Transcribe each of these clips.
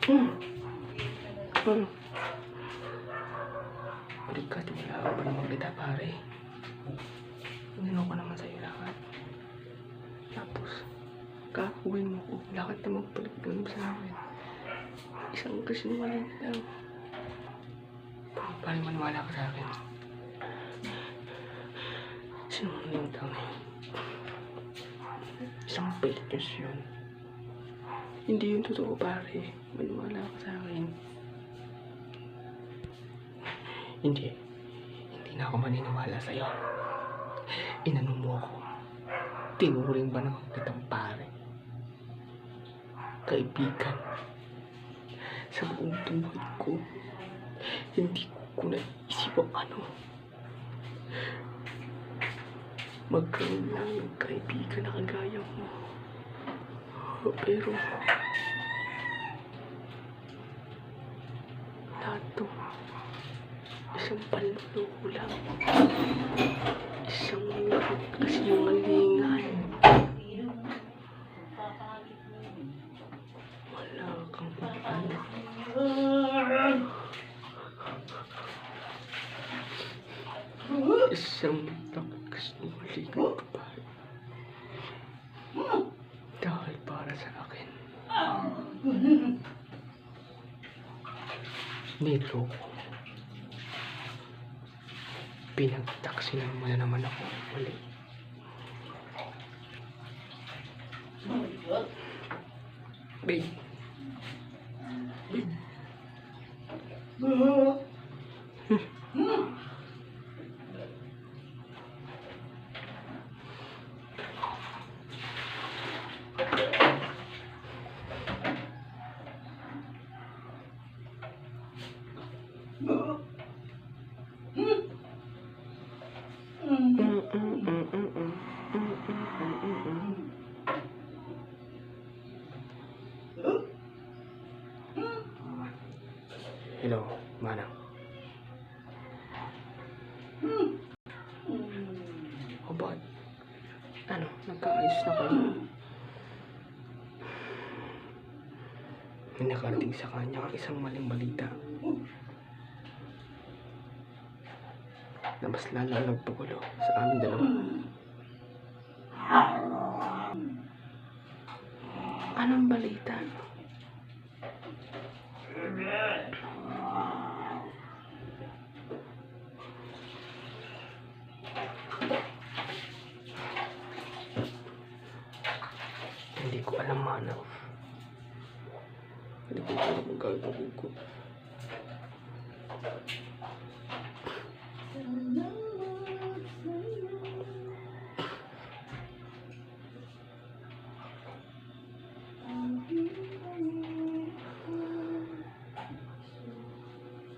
Balikat, wala ka pa naman kita, pare. Inano ko naman sa'yo lahat. Tapos, kakuwin mo ko. Lakad na magpaligyan sa akin. Isang kasinungaling lang. Paano maniwala ka sa akin? Sinungaling lang na yun. Isang fake news yun. Hindi yun totoo, pare. Maniwala ka sa akin. Hindi na ako maniniwala sa'yo. Inano mo ako. Tinuring ba naman kitang pare? Kaibigan. Sa buong buhay ko, hindi ko naisip ang ano. Magkaroon lang ng kaibigan na kagaya mo. Pero lahat to isang panluloko lang. Isang kasinungalingan. Wala kang ano. Isang kasinungalingan babae. Dahil para sa akin. Niloko. Pinagtaksilan mo na naman ako ulit. Babe. Hello, Manang. O bakit? Ano, nagkaayos na kayo? May nakarating sa kanya ang isang maling balita na mas lalo nagpagulo sa aming dalawa. Anong balita? Hindi ko alam, Manang. Hindi ko alam ang gagawin ko.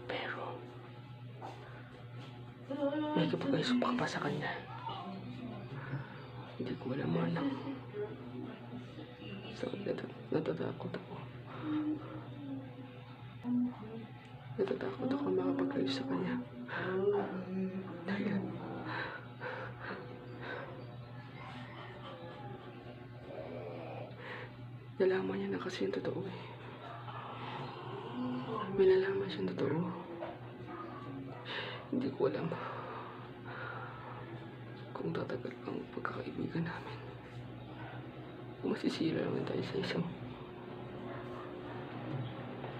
Pero may kapag-ayos pa sa kanya. Hindi ko alam, Manang. So, natatakot ako. Natatakot ako makapag-ayos sa kanya. Dahil nalaman niya na kasi yung totoo eh. May nalaman siyang totoo. Hindi ko alam kung tatagal ang pagkakaibigan namin. Kung masisira naman tayo sa isang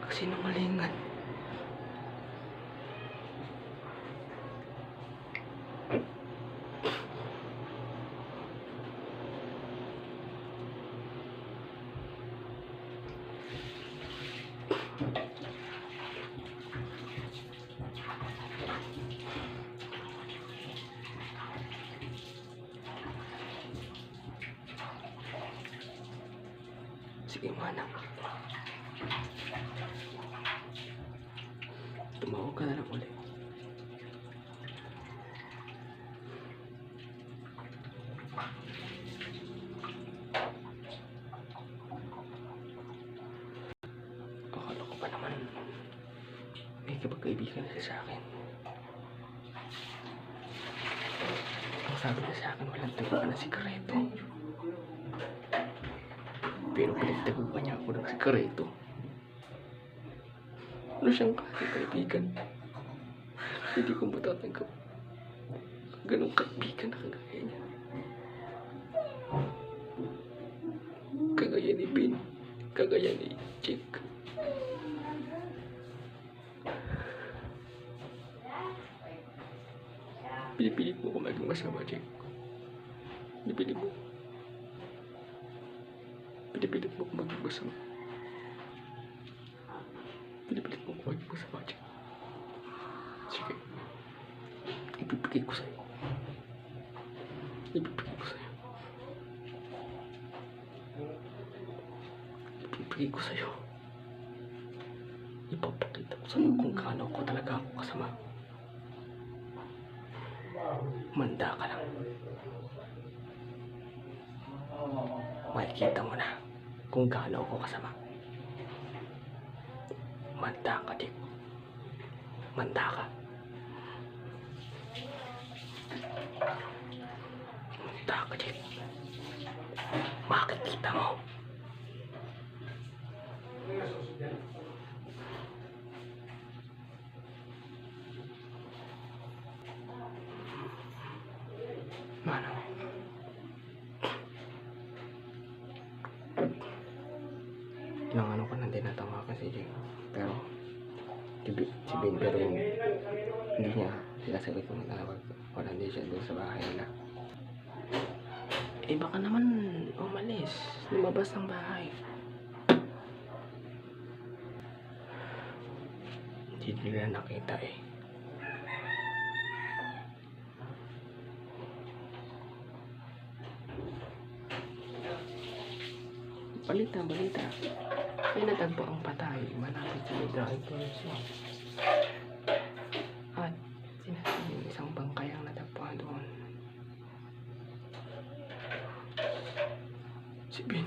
kasinungalingan. Sige, Manang. Tumawag ka na lang ulit. Akala ko pa naman may kapag-kaibigan siya sa akin. Ang sabi niya sa akin, walang taguan na sikreto. Pero pinagtaguan niya ako ng sikreto. Ano siyang kaibigan? Hindi ko matatanggap. Ganong kaibigan na kagaya niya. Kagaya ni Bin. Kagaya ni Jake. Pinipilit mo ko maging masama, Jake. Pinipilit mo. Pinipilit mo ko maging masama. Pinipilit mo ko maging masama, Jake. Sige. Ibibigay ko sa'yo. Ibibigay ko sa'yo. Ibibigay ko sa'yo. Ipapakita ko sa'yo kung gaano ko talaga ako kasama. Manda ka lang. Makikita mo na kung gaano ako kasama. Manda ka, Dick. Manda ka. Manda ka, Dick. Makikita mo. Mano? Ilang ano ko nang tinatawagan si Jake. Pero si Ben pero hindi niya sinasagot yung tawag. Wala, hindi siya doon sa bahay nila. Eh baka naman umalis. Lumabas ng bahay. Hindi nila nakita eh. Balita. May natagpo ang patay malapit sa Drag Force. At sinasabi yung isang bangkay ang natagpuan doon. Si Ben.